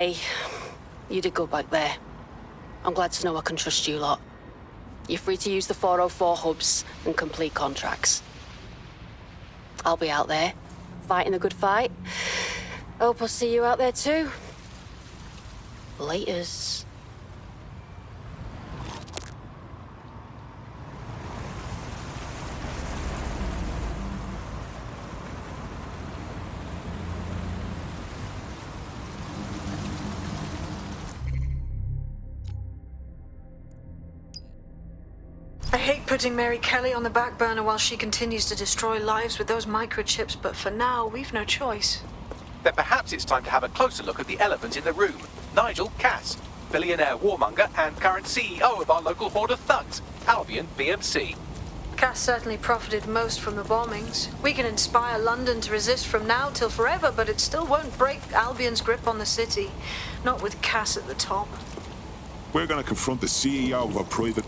Hey, you did good back there. I'm glad to know I can trust you lot. You're free to use the 404 hubs and complete contracts. I'll be out there, fighting the good fight. Hope I'll see you out there too. Laters. I hate putting Mary Kelly on the back burner while she continues to destroy lives with those microchips, but for now, we've no choice. Then perhaps it's time to have a closer look at the elephant in the room. Nigel Cass, billionaire warmonger and current CEO of our local horde of thugs, Albion BMC. Cass certainly profited most from the bombings. We can inspire London to resist from now till forever, but it still won't break Albion's grip on the city. Not with Cass at the top. We're gonna confront the CEO of a private...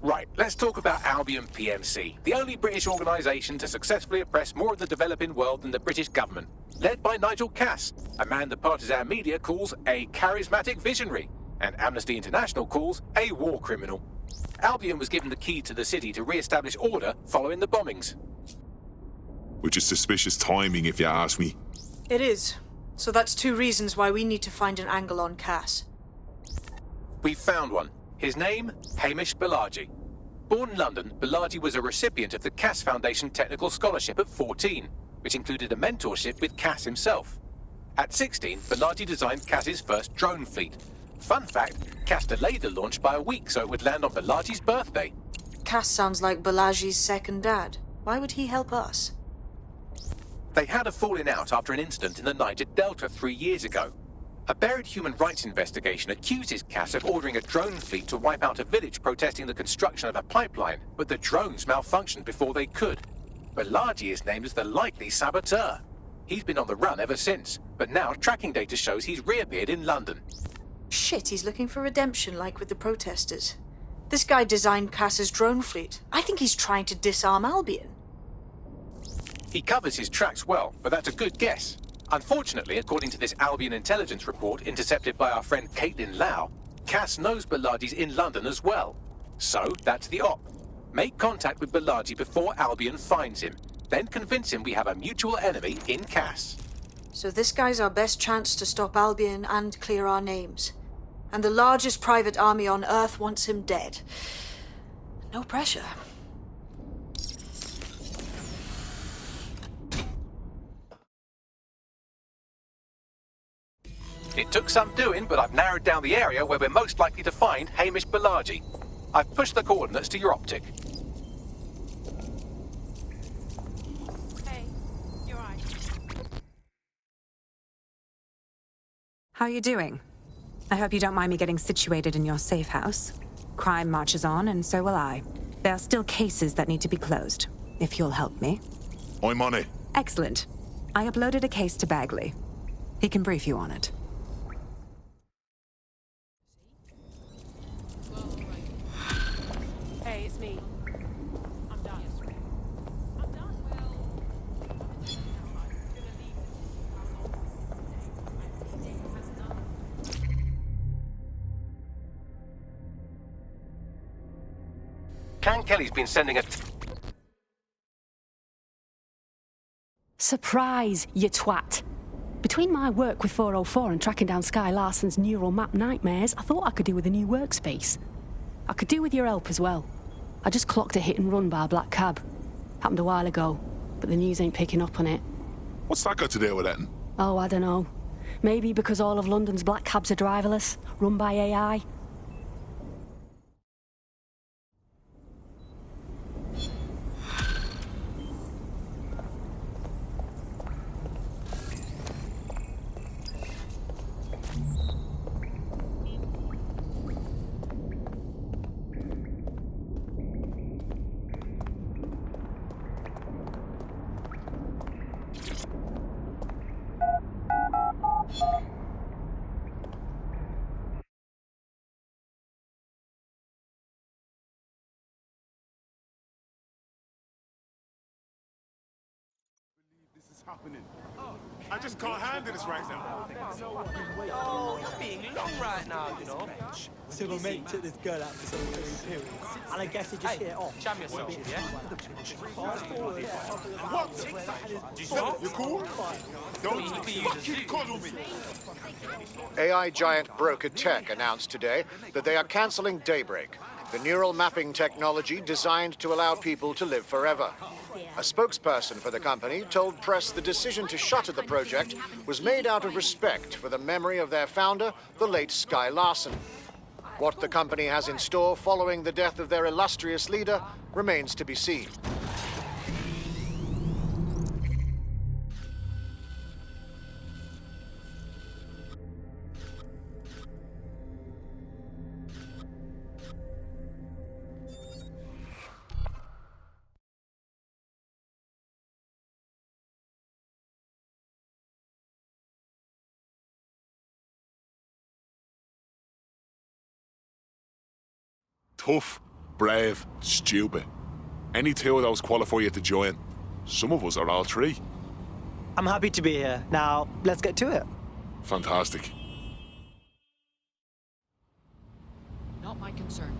Right, let's talk about Albion PMC, the only British organisation to successfully oppress more of the developing world than the British government. Led by Nigel Cass, a man the partisan media calls a charismatic visionary, and Amnesty International calls a war criminal. Albion was given the key to the city to re-establish order following the bombings. Which is suspicious timing, if you ask me. It is. So that's two reasons why we need to find an angle on Cass. We've found one. His name, Hamish Balaji. Born in London, Balaji was a recipient of the Cass Foundation Technical Scholarship at 14, which included a mentorship with Cass himself. At 16, Balaji designed Cass's first drone fleet. Fun fact, Cass delayed the launch by a week so it would land on Balaji's birthday. Cass sounds like Balaji's second dad. Why would he help us? They had a falling out after an incident in the Niger Delta 3 years ago. A buried human rights investigation accuses Cass of ordering a drone fleet to wipe out a village protesting the construction of a pipeline, but the drones malfunctioned before they could. Balaji is named as the likely saboteur. He's been on the run ever since, but now tracking data shows he's reappeared in London. Shit, he's looking for redemption like with the protesters. This guy designed Cass's drone fleet. I think he's trying to disarm Albion. He covers his tracks well, but that's a good guess. Unfortunately, according to this Albion intelligence report intercepted by our friend Caitlin Lau, Cass knows Balaji's in London as well. So, that's the op. Make contact with Balaji before Albion finds him. Then convince him we have a mutual enemy in Cass. So this guy's our best chance to stop Albion and clear our names. And the largest private army on Earth wants him dead. No pressure. It took some doing, but I've narrowed down the area where we're most likely to find Hamish Balaji. I've pushed the coordinates to your optic. Hey, you're right. How are you doing? I hope you don't mind me getting situated in your safe house. Crime marches on, and so will I. There are still cases that need to be closed, if you'll help me. I'm on it. Excellent. I uploaded a case to Bagley. He can brief you on it. Hey, it's me. I'm done. I'm done. Can Kelly's been sending a... Surprise, you twat. Between my work with 404 and tracking down Sky Larson's neural map nightmares, I thought I could do with a new workspace. I could do with your help as well. I just clocked a hit and run by a black cab. Happened a while ago, but the news ain't picking up on it. What's that got to do with it? Oh, I don't know. Maybe because all of London's black cabs are driverless, run by AI. Happening. I just can't handle this right now. Oh, you're being long right now, you know. So my mate took this girl out for some period, and I guess he just hit it off. Jam yourself, yeah? What? You cool? Don't fucking coddle me. AI giant Broker Tech announced today that they are cancelling Daybreak, the neural mapping technology designed to allow people to live forever. A spokesperson for the company told press the decision to shutter the project was made out of respect for the memory of their founder, the late Sky Larson. What the company has in store following the death of their illustrious leader remains to be seen. Tough, brave, stupid. Any two of those qualify you to join. Some of us are all three. I'm happy to be here. Now, let's get to it. Fantastic. Not my concern.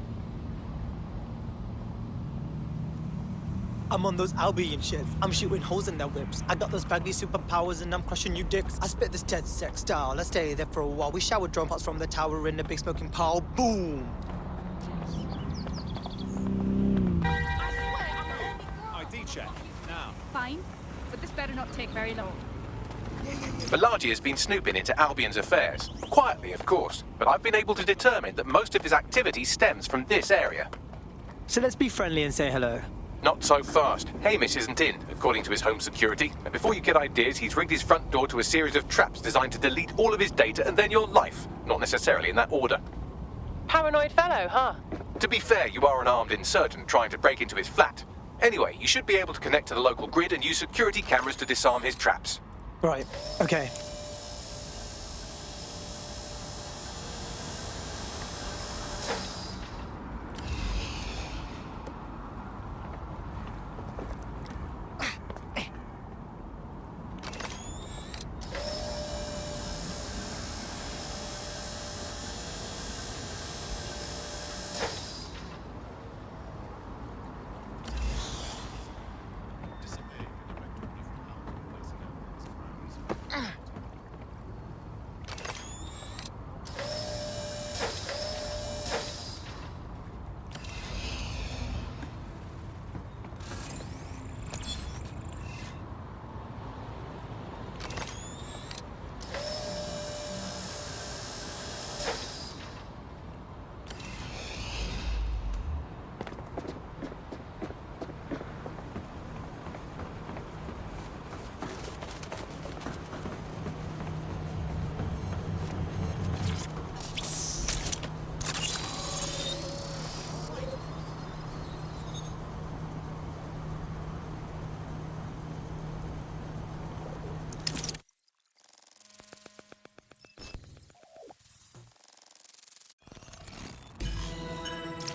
I'm on those Albion shits. I'm shooting holes in their whips. I got those baggy superpowers and I'm crushing you dicks. I spit this dead sex style. Let's stay there for a while. We shower drone pots from the tower in the big smoking pile. Boom! ID check, now. Fine, but this better not take very long. Balaji has been snooping into Albion's affairs. Quietly, of course, but I've been able to determine that most of his activity stems from this area. So let's be friendly and say hello. Not so fast. Hamish isn't in, according to his home security. And before you get ideas, he's rigged his front door to a series of traps designed to delete all of his data and then your life. Not necessarily in that order. Paranoid fellow, huh? To be fair, you are an armed insurgent trying to break into his flat. Anyway, you should be able to connect to the local grid and use security cameras to disarm his traps. Right, okay.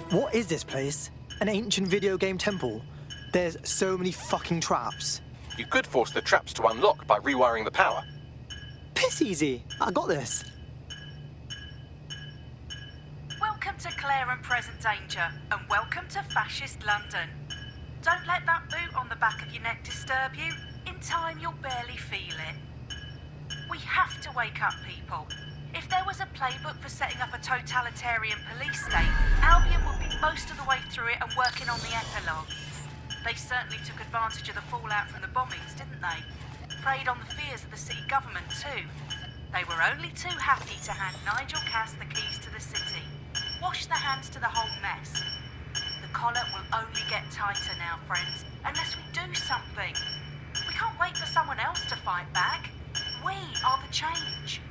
What is this place? An ancient video game temple? There's so many fucking traps. You could force the traps to unlock by rewiring the power. Piss easy. I got this. Welcome to Clare and Present Danger, and welcome to Fascist London. Don't let that boot on the back of your neck disturb you. In time, you'll barely feel it. We have to wake up people. If there was a playbook for setting up a totalitarian police state, Albion would be most of the way through it and working on the epilogue. They certainly took advantage of the fallout from the bombings, didn't they? preyed on the fears of the city government too. They were only too happy to hand Nigel Cass the keys to the city. Wash their hands to the whole mess. The collar will only get tighter now, friends, unless we do something. We can't wait for someone else to fight back. We are the change.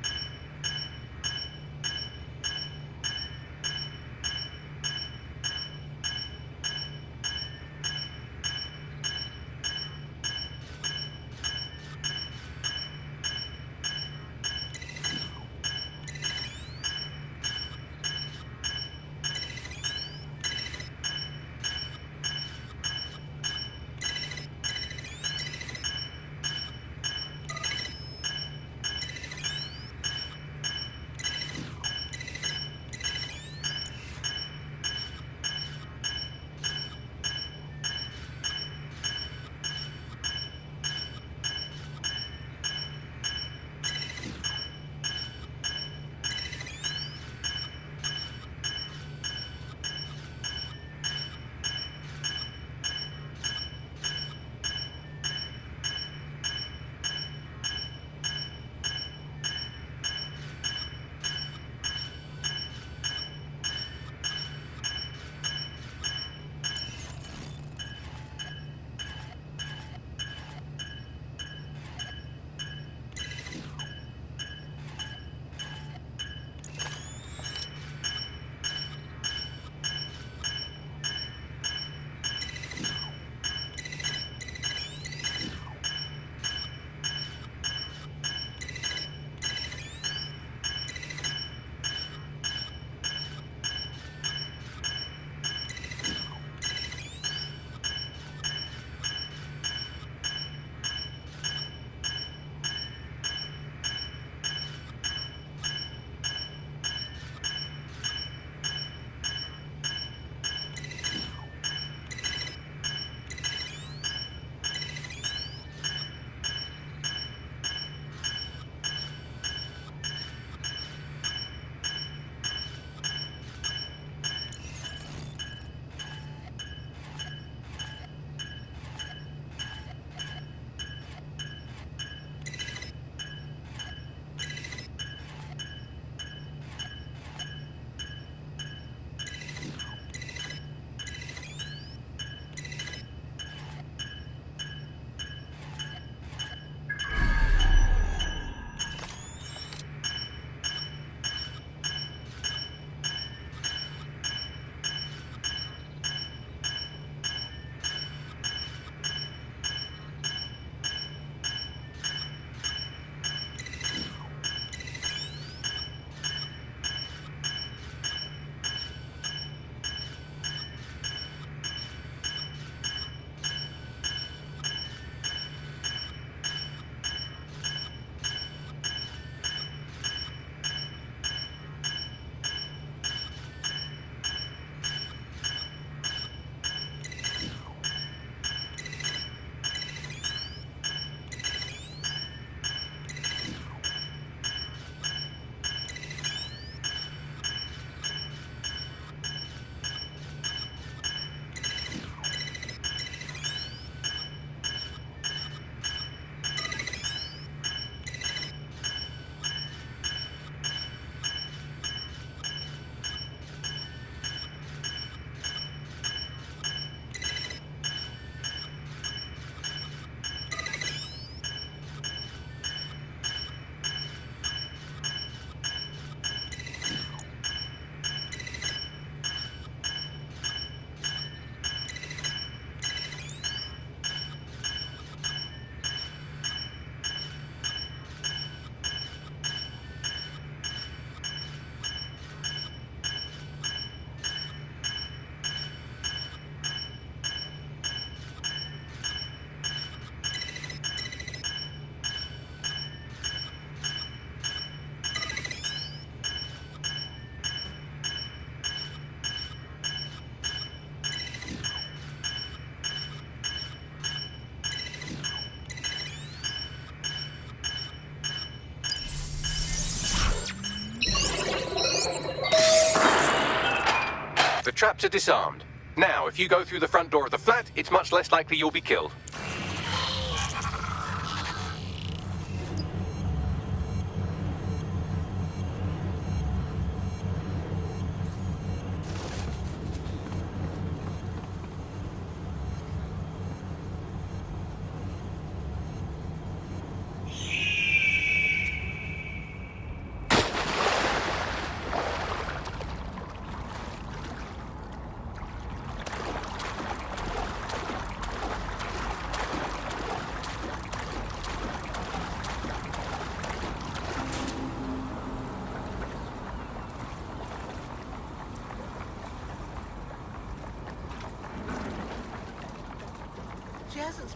The traps are disarmed. Now, if you go through the front door of the flat, it's much less likely you'll be killed.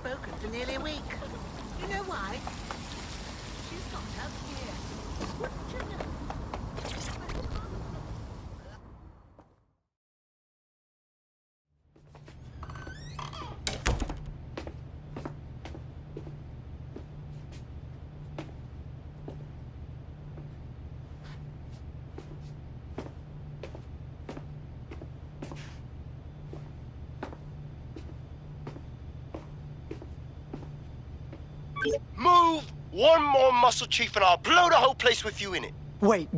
spoken for nearly a week. You know why? She's got up here. Wouldn't you know? Move one more muscle, Chief, and I'll blow the whole place with you in it. Wait.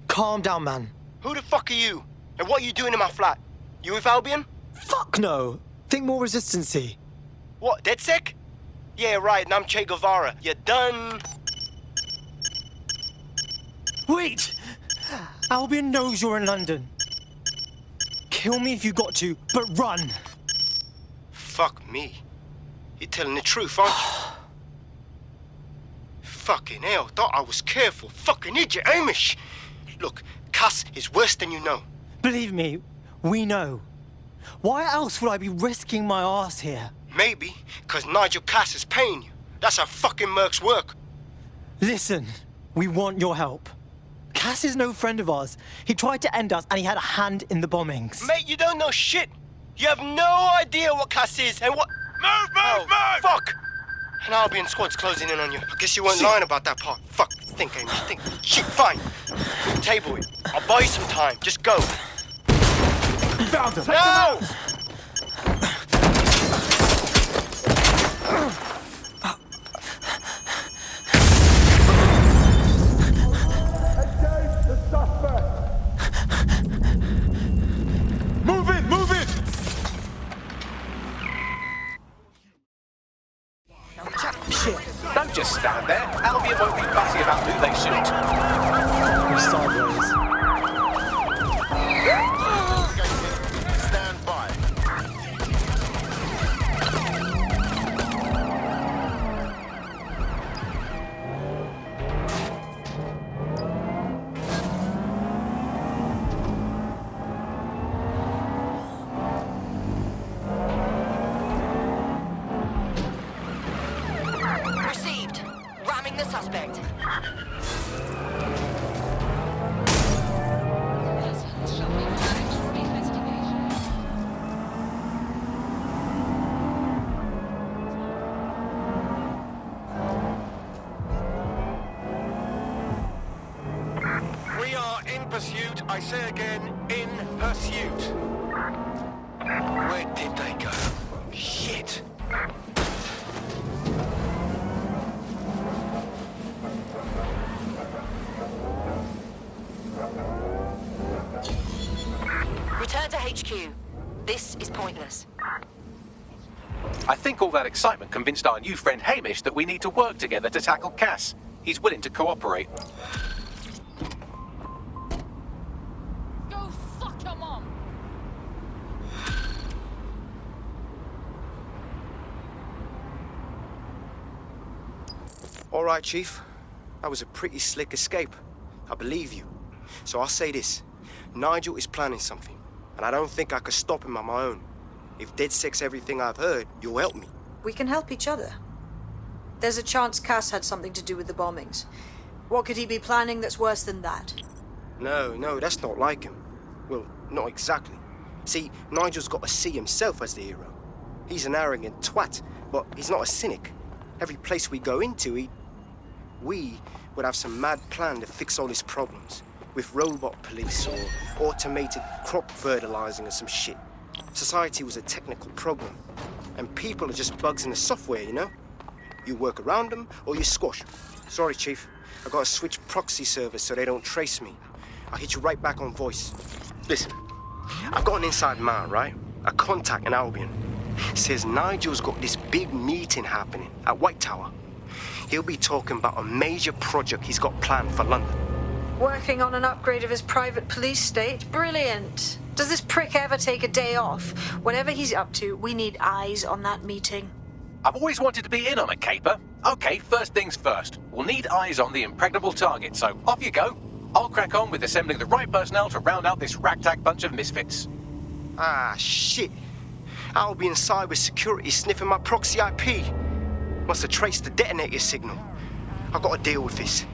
Calm down, man. Who the fuck are you? And what are you doing in my flat? You with Albion? Fuck no. Think more resistancy. What, DedSec? Yeah, right, and I'm Che Guevara. You done? Wait! Albion knows you're in London. Kill me if you got to, but run. Fuck me. You're telling the truth, aren't you? Fucking hell, thought I was careful. Fucking idiot, Amish. Look, Cass is worse than you know. Believe me, we know. Why else would I be risking my ass here? Maybe, because Nigel Cass is paying you. That's how fucking mercs work. Listen, we want your help. Cass is no friend of ours. He tried to end us and he had a hand in the bombings. Mate, you don't know shit. You have no idea what Cass is and what... Move! Fuck! An Albion squad's closing in on you. I guess you weren't lying about that part. Fuck. Think, Amish, think. Shit, fine. Table it. I'll buy you some time. Just go. Found him! No! Move it! Shit. Don't just stand there. Albion won't be fussy about who they shoot. We're sideways. Stand by. Received. Ramming the suspect. We are in pursuit. I say again, in pursuit. Where did they go? Shit. Return to HQ. This is pointless. I think all that excitement convinced our new friend Hamish that we need to work together to tackle Cass. He's willing to cooperate. Go fuck your mom! All right, Chief. That was a pretty slick escape. I believe you. So I'll say this. Nigel is planning something, and I don't think I could stop him on my own. If DedSec's everything I've heard, you'll help me. We can help each other. There's a chance Cass had something to do with the bombings. What could he be planning that's worse than that? No, that's not like him. Well, not exactly. See, Nigel's got to see himself as the hero. He's an arrogant twat, but he's not a cynic. Every place we go into, we would have some mad plan to fix all his problems. With robot police or automated crop fertilizing or some shit. Society was a technical problem. And people are just bugs in the software, you know? You work around them or you squash them. Sorry, Chief. I gotta switch proxy servers so they don't trace me. I'll hit you right back on voice. Listen, I've got an inside man, right? A contact in Albion. Says Nigel's got this big meeting happening at White Tower. He'll be talking about a major project he's got planned for London. Working on an upgrade of his private police state? Brilliant. Does this prick ever take a day off? Whatever he's up to, we need eyes on that meeting. I've always wanted to be in on a caper. Okay, first things first. We'll need eyes on the impregnable target, so off you go. I'll crack on with assembling the right personnel to round out this ragtag bunch of misfits. Ah, shit. Albion cybersecurity sniffing my proxy IP. Must have traced the detonator signal. I've got to deal with this.